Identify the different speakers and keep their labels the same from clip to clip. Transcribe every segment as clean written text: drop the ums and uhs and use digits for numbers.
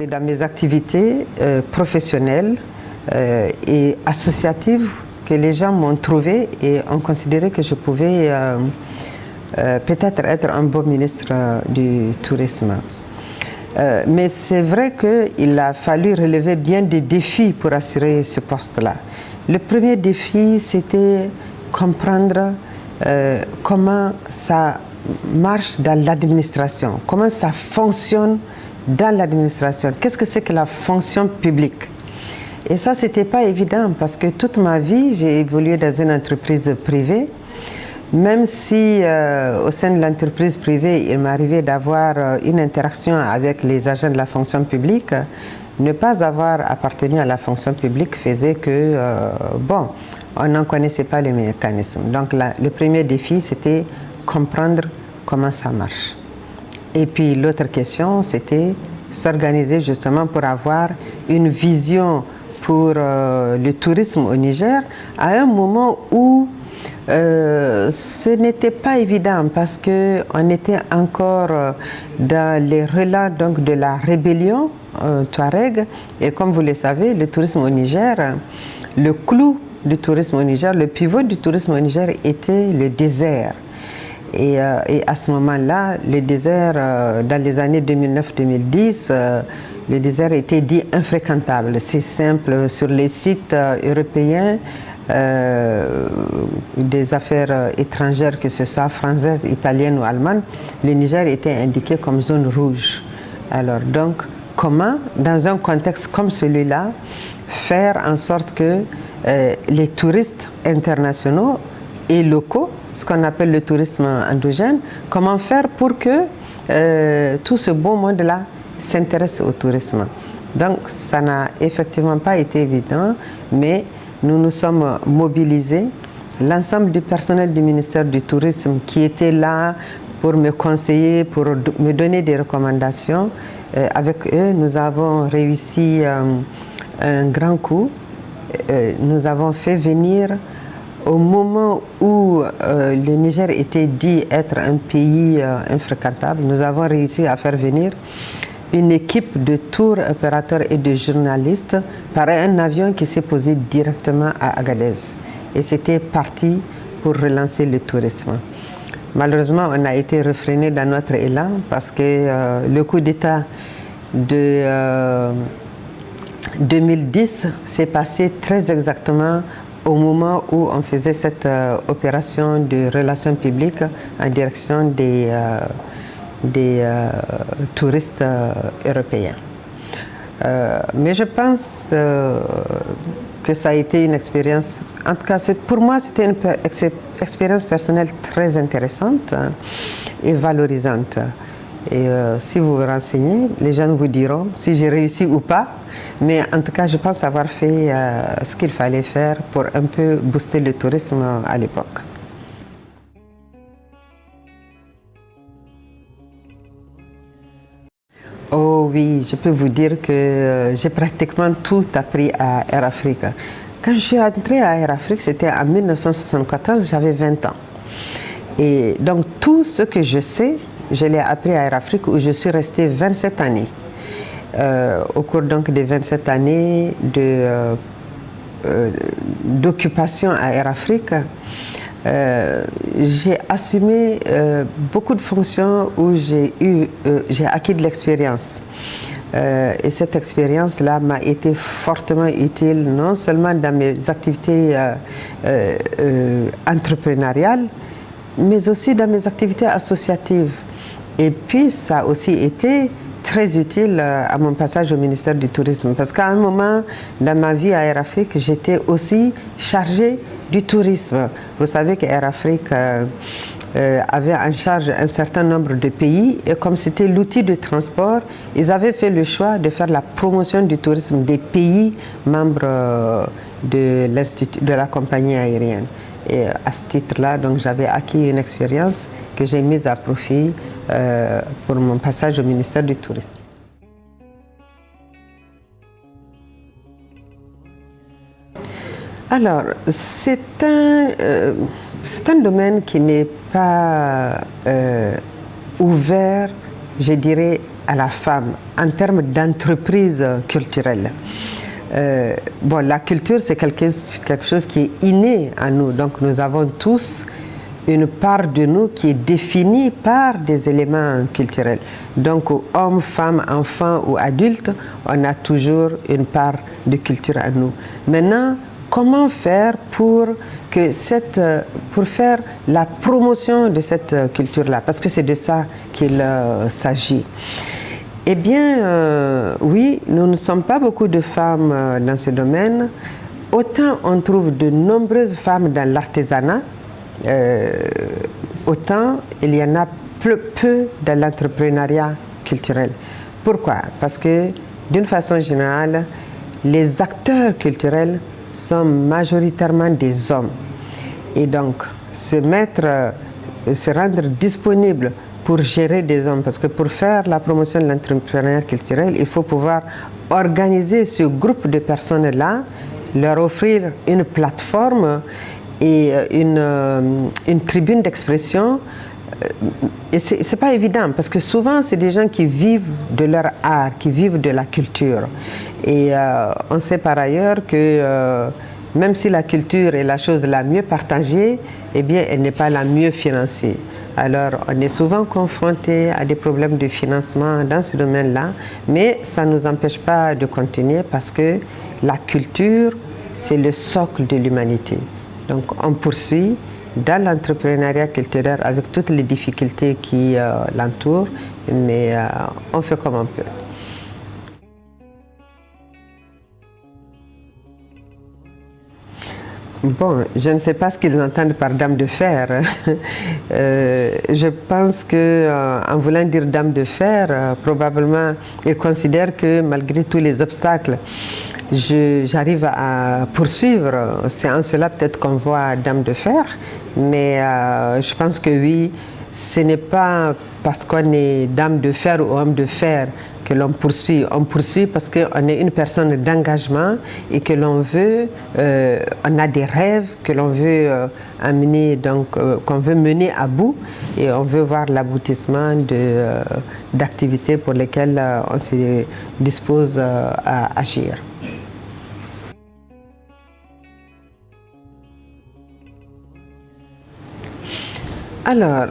Speaker 1: C'est dans mes activités professionnelles et associatives que les gens m'ont trouvé et ont considéré que je pouvais peut-être être un bon ministre du tourisme. Mais c'est vrai qu'il a fallu relever bien des défis pour assurer ce poste-là. Le premier défi, c'était comprendre comment ça marche dans l'administration, comment ça fonctionne dans l'administration. Qu'est-ce que c'est que la fonction publique? Et ça, c'était pas évident parce que toute ma vie, j'ai évolué dans une entreprise privée. Même si au sein de l'entreprise privée, il m'arrivait d'avoir une interaction avec les agents de la fonction publique, ne pas avoir appartenu à la fonction publique faisait que, bon, on n'en connaissait pas les mécanismes. Donc le premier défi, c'était comprendre comment ça marche. Et puis l'autre question, c'était s'organiser justement pour avoir une vision pour le tourisme au Niger à un moment où ce n'était pas évident parce qu'on était encore dans les relents donc, de la rébellion Touareg. Et comme vous le savez, le tourisme au Niger, le clou du tourisme au Niger, le pivot du tourisme au Niger était le désert. Et à ce moment-là, le désert, dans les années 2009-2010, le désert était dit infréquentable. C'est simple, sur les sites européens, des affaires étrangères, que ce soit françaises, italiennes ou allemandes, le Niger était indiqué comme zone rouge. Alors donc, comment, dans un contexte comme celui-là, faire en sorte que les touristes internationaux et locaux, ce qu'on appelle le tourisme endogène, comment faire pour que tout ce beau monde-là s'intéresse au tourisme. Donc ça n'a effectivement pas été évident, mais nous nous sommes mobilisés. L'ensemble du personnel du ministère du Tourisme qui était là pour me conseiller, pour me donner des recommandations, avec eux, nous avons réussi un grand coup. Nous avons fait venir, au moment où le Niger était dit être un pays infréquentable, nous avons réussi à faire venir une équipe de tour opérateurs et de journalistes par un avion qui s'est posé directement à Agadez. Et c'était parti pour relancer le tourisme. Malheureusement, on a été refréné dans notre élan parce que le coup d'État de 2010 s'est passé très exactement au moment où on faisait cette opération de relations publiques en direction des touristes européens. Mais je pense que ça a été une expérience, en tout cas pour moi c'était une expérience personnelle très intéressante et valorisante. Et si vous vous renseignez, les gens vous diront si j'ai réussi ou pas. Mais en tout cas, je pense avoir fait ce qu'il fallait faire pour un peu booster le tourisme à l'époque. Oh oui, je peux vous dire que j'ai pratiquement tout appris à Air Afrique. Quand je suis entrée à Air Afrique, c'était en 1974, j'avais 20 ans. Et donc tout ce que je sais, je l'ai appris à Air Afrique où je suis restée 27 années. Au cours donc des 27 années d'occupation à Air Afrique, j'ai assumé beaucoup de fonctions où j'ai acquis de l'expérience. Et cette expérience-là m'a été fortement utile, non seulement dans mes activités entrepreneuriales, mais aussi dans mes activités associatives. Et puis, ça a aussi été très utile à mon passage au ministère du Tourisme. Parce qu'à un moment dans ma vie à Air Afrique, j'étais aussi chargée du tourisme. Vous savez qu'Air Afrique avait en charge un certain nombre de pays et comme c'était l'outil de transport, ils avaient fait le choix de faire la promotion du tourisme des pays membres de la compagnie aérienne. Et à ce titre-là, donc j'avais acquis une expérience que j'ai mise à profit pour mon passage au ministère du Tourisme. Alors, c'est un domaine qui n'est pas ouvert, je dirais, à la femme en termes d'entreprise culturelle. Bon, la culture, c'est quelque chose qui est inné à nous. Donc, nous avons tous une part de nous qui est définie par des éléments culturels. Donc, hommes, femmes, enfants ou adultes, on a toujours une part de culture à nous. Maintenant, comment faire pour faire la promotion de cette culture-là? Parce que c'est de ça qu'il s'agit. Eh bien, oui, nous ne sommes pas beaucoup de femmes dans ce domaine. Autant on trouve de nombreuses femmes dans l'artisanat, autant il y en a peu dans l'entrepreneuriat culturel. Pourquoi? Parce que, d'une façon générale, les acteurs culturels sont majoritairement des hommes. Et donc, se rendre disponible pour gérer des hommes, parce que pour faire la promotion de l'entrepreneuriat culturel, il faut pouvoir organiser ce groupe de personnes-là, leur offrir une plateforme et une tribune d'expression. Et c'est pas évident, parce que souvent, c'est des gens qui vivent de leur art, qui vivent de la culture. Et on sait par ailleurs que même si la culture est la chose la mieux partagée, eh bien, elle n'est pas la mieux financée. Alors, on est souvent confronté à des problèmes de financement dans ce domaine-là, mais ça ne nous empêche pas de continuer parce que la culture, c'est le socle de l'humanité. Donc, on poursuit dans l'entrepreneuriat culturel avec toutes les difficultés qui l'entourent, mais on fait comme on peut. Bon, je ne sais pas ce qu'ils entendent par dame de fer. Je pense qu'en voulant dire dame de fer, probablement ils considèrent que malgré tous les obstacles, j'arrive à poursuivre. C'est en cela peut-être qu'on voit dame de fer, mais je pense que oui, ce n'est pas parce qu'on est dame de fer ou homme de fer que l'on poursuit. On poursuit parce qu'on est une personne d'engagement et que l'on veut, on a des rêves que l'on veut amener, donc qu'on veut mener à bout, et on veut voir l'aboutissement d'activités pour lesquelles on se dispose à agir. Alors,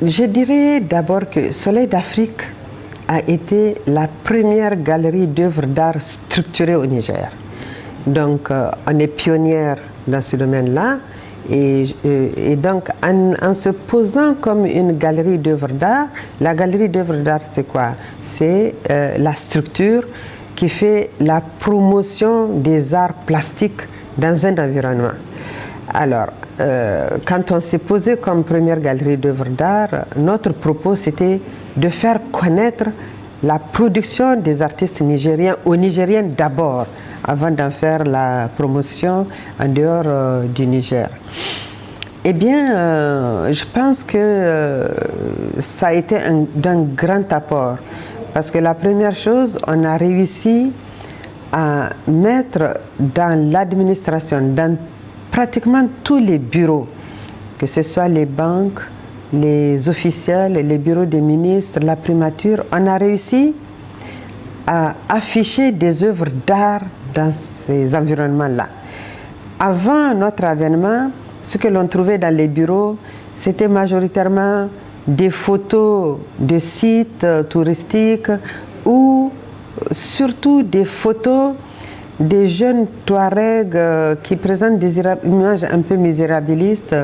Speaker 1: je dirais d'abord que Soleil d'Afrique a été la première galerie d'œuvres d'art structurée au Niger. Donc, on est pionnière dans ce domaine-là. Et donc, en se posant comme une galerie d'œuvres d'art, la galerie d'œuvres d'art, c'est quoi? C'est la structure qui fait la promotion des arts plastiques dans un environnement. Alors, quand on s'est posé comme première galerie d'œuvres d'art, notre propos, c'était de faire connaître la production des artistes nigériens aux Nigériens d'abord, avant d'en faire la promotion en dehors du Niger. Eh bien, je pense que ça a été d'un grand apport, parce que la première chose, on a réussi à mettre dans l'administration, dans pratiquement tous les bureaux, que ce soit les banques, les officiels, les bureaux des ministres, la primature, on a réussi à afficher des œuvres d'art dans ces environnements-là. Avant notre avènement, ce que l'on trouvait dans les bureaux, c'était majoritairement des photos de sites touristiques ou surtout des photos des jeunes Touaregs qui présentent des images un peu misérabilistes,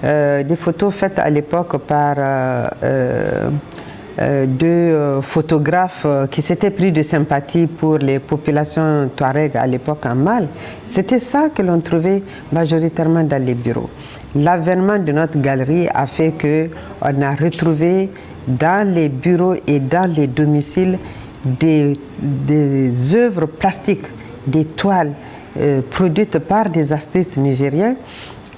Speaker 1: des photos faites à l'époque par deux photographes qui s'étaient pris de sympathie pour les populations Touaregs à l'époque en Mali. C'était ça que l'on trouvait majoritairement dans les bureaux. L'avènement de notre galerie a fait qu'on a retrouvé dans les bureaux et dans les domiciles des œuvres plastiques, des toiles produites par des artistes nigériens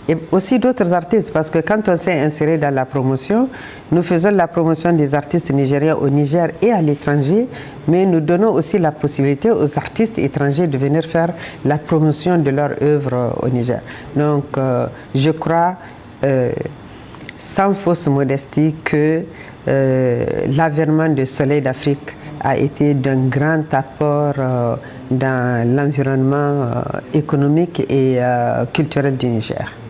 Speaker 1: et aussi d'autres artistes, parce que quand on s'est inséré dans la promotion, nous faisons la promotion des artistes nigériens au Niger et à l'étranger, mais nous donnons aussi la possibilité aux artistes étrangers de venir faire la promotion de leurs œuvres au Niger. Donc je crois, sans fausse modestie, que l'avènement du Soleil d'Afrique a été d'un grand apport dans l'environnement économique et culturel du Niger.